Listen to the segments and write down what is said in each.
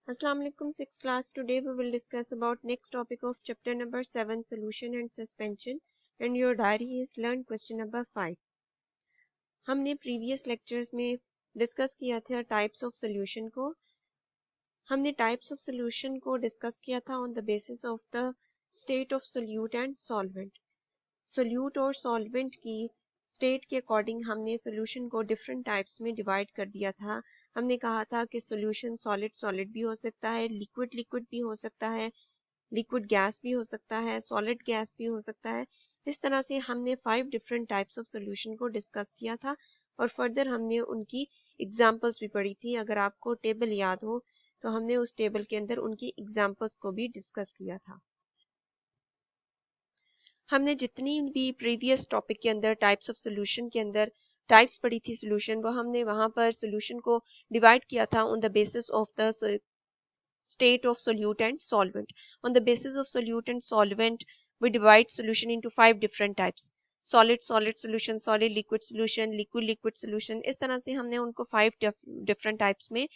Assalamu alaikum, 6th class. Today we will discuss about next topic of chapter number 7, solution and suspension, and your diary is learn question number 5. हमने previous lectures में discuss किया था types of solution को. हमने types of solution को discuss किया था on the basis of the state of solute and solvent. Solute और solvent की स्टेट के अकॉर्डिंग हमने सोल्यूशन को डिफरेंट टाइप्स में डिवाइड कर दिया था. हमने कहा था कि सोल्यूशन सॉलिड सॉलिड भी हो सकता है, लिक्विड लिक्विड भी हो सकता है, लिक्विड गैस भी हो सकता है, सॉलिड गैस भी हो सकता है. इस तरह से हमने 5 डिफरेंट टाइप्स ऑफ सोल्यूशन को डिस्कस किया था और फर्दर हमने उनकी एग्जांपल्स भी पढ़ी थी. अगर आपको टेबल याद हो तो हमने उस टेबल के अंदर उनकी एग्जांपल्स को भी डिस्कस किया था. हमने जितनी भी प्रीवियस टॉपिक के अंदर टाइप्स ऑफ सॉल्यूशन के अंदर टाइप्स पढ़ी थी सॉल्यूशन, वो हमने वहां पर सॉल्यूशन को डिवाइड किया था on the basis of the state of solute and solvent. On the basis of solute and solvent, we divide solution into 5 different types. Solid solid solution, solid liquid solution, liquid liquid solution. इस तरह से हमने उनको 5 different types में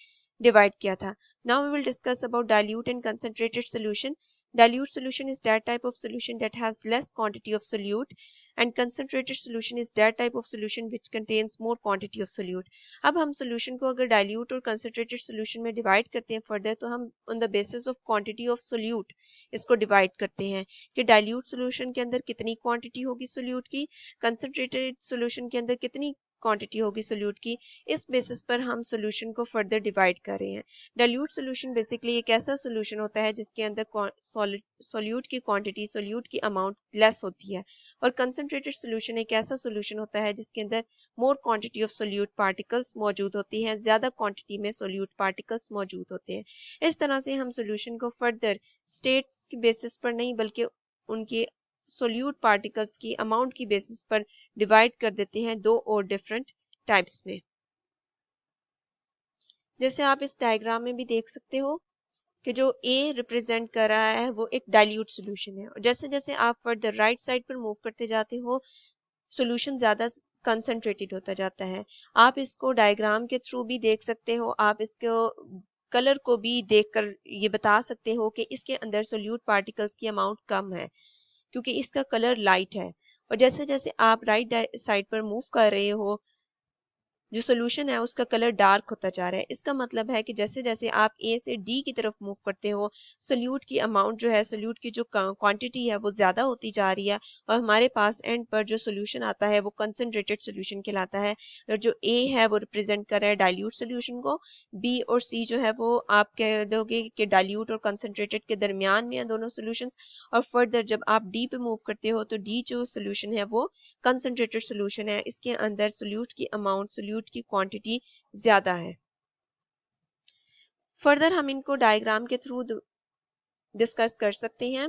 divide किया था. Now we will discuss about dilute and concentrated solution. Dilute solution is that type of solution that has less quantity of solute, and concentrated solution is that type of solution which contains more quantity of solute. अब हम solution को अगर dilute और concentrated solution में divide करते हैं further, तो हम on the basis of quantity of solute इसको divide करते हैं कि dilute solution के अंदर कितनी quantity होगी solute की, concentrated solution के अंदर कितनी क्वांटिटी होगी सोल्यूट की. इस बेसिस पर हम सोल्यूशन को फर्दर डिवाइड कर रहे हैं. डाइल्यूट सोल्यूशन बेसिकली एक ऐसा सोल्यूशन होता है जिसके अंदर सोल्यूट की क्वांटिटी, सोल्यूट की अमाउंट लेस होती है, और कंसंट्रेटेड सोल्यूशन एक ऐसा सोल्यूशन होता है जिसके अंदर more quantity of solute particles मौजूद होती हैं, ज्यादा क्वांटिटी में सोल्यूट पार्टिकल्स मौजूद होते हैं. इस तरह से हम सोल्यूशन को फर्दर स्टेट्स की बेसिस पर नहीं बल्कि उनके सोल्यूट पार्टिकल्स की अमाउंट की बेसिस पर डिवाइड कर देते हैं दो और डिफरेंट टाइप्स में. जैसे आप इस डायग्राम में भी देख सकते हो कि जो A रिप्रेजेंट कर रहा है वो एक डाइल्यूट सोल्यूशन है, और जैसे जैसे आप फर्दर राइट साइड पर मूव करते जाते हो सोल्यूशन ज्यादा कंसंट्रेटेड होता जाता है. आप इसको डायग्राम के थ्रू भी देख सकते हो, आप इसको कलर को भी देखकर ये बता सकते हो कि इसके अंदर सोल्यूट पार्टिकल्स की अमाउंट कम है क्योंकि इसका कलर लाइट है. और जैसे जैसे आप राइट साइड पर मूव कर रहे हो जो सोल्यूशन है उसका कलर डार्क होता जा रहा है. इसका मतलब है कि जैसे जैसे आप ए से डी की तरफ मूव करते हो सोल्यूट की अमाउंट जो है, सोल्यूट की जो क्वांटिटी है वो ज्यादा होती जा रही है, और हमारे पास एंड पर जो सोल्यूशन आता है वो कंसंट्रेटेड सोल्यूशन कहलाता है. और जो ए है वो रिप्रेजेंट कर रहा है डाइल्यूट सोल्यूशन को, बी और सी जो है वो आप कह दोगे कि डाइल्यूट और कंसंट्रेटेड के दरमियान में है दोनों सोल्यूशंस. और फर्दर जब आप डी पे मूव करते हो तो डी जो सोल्यूशन है वो कंसंट्रेटेड सोल्यूशन है, इसके अंदर सोल्यूट की अमाउंट, सोल्यूट की क्वांटिटी ज्यादा है. फर्दर हम इनको डायग्राम के थ्रू डिस्कस कर सकते हैं.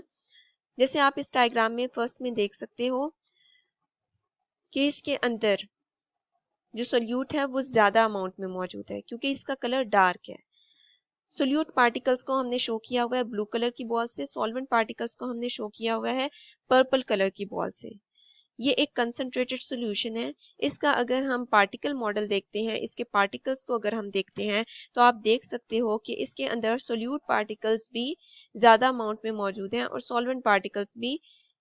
जैसे आप इस डायग्राम में फर्स्ट में देख सकते हो कि इसके अंदर जो सोल्यूट है वो ज्यादा अमाउंट में मौजूद है क्योंकि इसका कलर डार्क है. सोल्यूट पार्टिकल्स को हमने शो किया हुआ है ब्लू कलर की बॉल से, सॉल्वेंट पार्टिकल्स को हमने शो किया हुआ है पर्पल कलर की बॉल से. ये एक कंसंट्रेटेड सॉल्यूशन है. इसका अगर हम पार्टिकल मॉडल देखते हैं, इसके पार्टिकल्स को अगर हम देखते हैं तो आप देख सकते हो कि इसके अंदर सोल्यूट पार्टिकल्स भी ज्यादा अमाउंट में मौजूद हैं और सॉल्वेंट पार्टिकल्स भी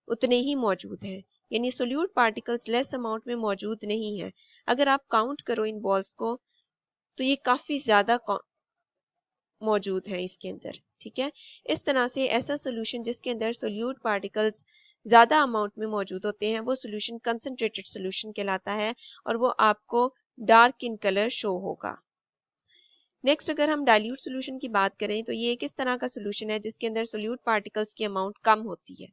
उतने ही मौजूद हैं, यानी सोल्यूट पार्टिकल्स लेस अमाउंट में मौजूद नहीं है. अगर आप काउंट करो इन बॉल्स को तो ये काफी ज्यादा मौजूद है इसके अंदर. ठीक है, इस तरह से ऐसा सोल्यूशन जिसके अंदर सोल्यूट पार्टिकल्स ज्यादा अमाउंट में मौजूद होते हैं वो सोल्यूशन कंसंट्रेटेड सोल्यूशन कहलाता है और वो आपको डार्क इन कलर शो होगा. नेक्स्ट अगर हम डाइल्यूट सोल्यूशन की बात करें तो ये किस तरह का सोल्यूशन है जिसके अंदर सोल्यूट पार्टिकल्स की अमाउंट कम होती है.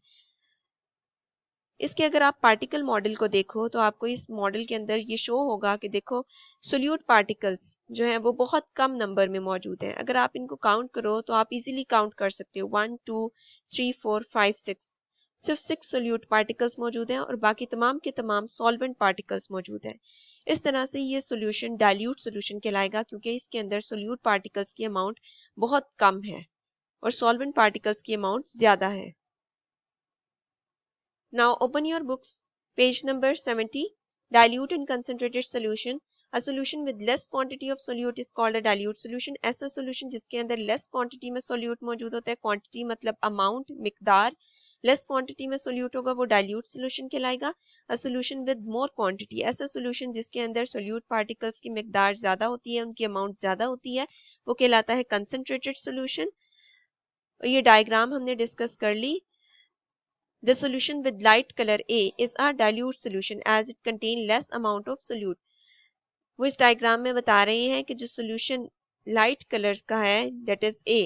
इसके अगर आप पार्टिकल मॉडल को देखो तो आपको इस मॉडल के अंदर ये शो होगा कि देखो सोल्यूट पार्टिकल्स जो हैं वो बहुत कम नंबर में मौजूद हैं. अगर आप इनको काउंट करो तो आप इजीली काउंट कर सकते हो 1 2 3 4 5 6, सिर्फ 6 सोल्यूट पार्टिकल्स मौजूद हैं और बाकी तमाम के तमाम सॉल्वेंट पार्टिकल्स मौजूद हैं. इस तरह से ये सोल्यूशन डाइल्यूट सोल्यूशन कहलाएगा क्योंकि इसके अंदर सोल्यूट पार्टिकल्स की अमाउंट बहुत कम है और सॉल्वेंट पार्टिकल्स की अमाउंट ज्यादा है. Now open your books, page number 70, dilute and concentrated solution. A solution with less quantity of solute is called a dilute solution. ऐसा सोल्यूशन जिसके अंदर लेस क्वांटिटी में सोल्यूट मौजूद होता है, क्वांटिटी मतलब अमाउंट, मिकदार, लेस क्वांटिटी में सोल्यूट होगा वो डाइल्यूट सोल्यूशन कहलाएगा। A solution with more quantity, ऐसा सोल्यूशन जिसके अंदर सोल्यूट पार्टिकल्स की मिकदार ज्यादा होती है, उनकी अमाउंट ज्यादा होती है, वो कहलाता है कंसंट्रेटेड सोल्यूशन। और ये डायग्राम हमने डिस्कस कर ली। The solution with light color A is a dilute solution as it contain less amount of solute। वो इस डायग्राम में बता रहे हैं कि जो सोल्यूशन लाइट कलर का है दैट इज A,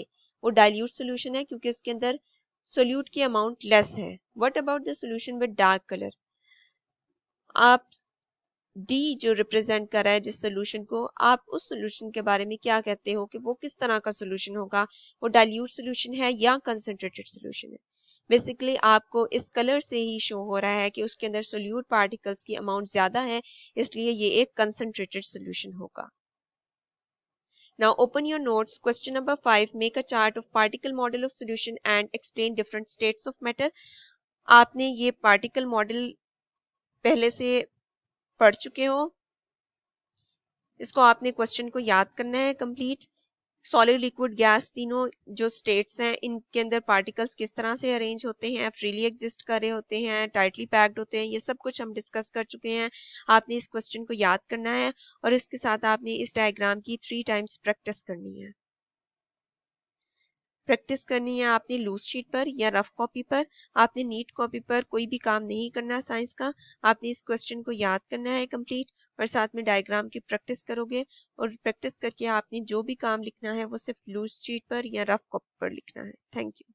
वो डाइल्यूट सोल्यूशन है क्योंकि उसके अंदर सोल्यूट की अमाउंट लेस है। What about the solution with dark colour? आप डी जो रिप्रेजेंट कर रहा है जिस सोल्यूशन को, आप उस सोल्यूशन के बारे में क्या कहते हो कि वो किस तरह का सोल्यूशन होगा, वो डाइल्यूट सोल्यूशन है या कंसंट्रेटेड सोल्यूशन है? बेसिकली आपको इस कलर से ही शो हो रहा है कि उसके अंदर सोल्यूट पार्टिकल्स की अमाउंट ज्यादा है, इसलिए ये एक कंसंट्रेटेड सोल्यूशन होगा। Now open your notes. Question number 5. Make a chart of particle model of solution and explain different states of matter। आपने ये पार्टिकल मॉडल पहले से पढ़ चुके हो, इसको आपने क्वेश्चन को याद करना है कंप्लीट। सॉलिड, लिक्विड, गैस, तीनों जो स्टेट्स हैं इनके अंदर पार्टिकल्स किस तरह से अरेंज होते हैं, फ्रीली एग्जिस्ट कर रहे होते हैं, टाइटली पैक्ड होते हैं, ये सब कुछ हम डिस्कस कर चुके हैं। आपने इस क्वेश्चन को याद करना है और इसके साथ आपने इस डायग्राम की 3 टाइम्स प्रैक्टिस करनी है। प्रैक्टिस करनी है आपने लूज शीट पर या रफ कॉपी पर। आपने नीट कॉपी पर कोई भी काम नहीं करना साइंस का। आपने इस क्वेश्चन को याद करना है कंप्लीट और साथ में डायग्राम की प्रैक्टिस करोगे और प्रैक्टिस करके आपने जो भी काम लिखना है वो सिर्फ लूज शीट पर या रफ कॉपी पर लिखना है। Thank you.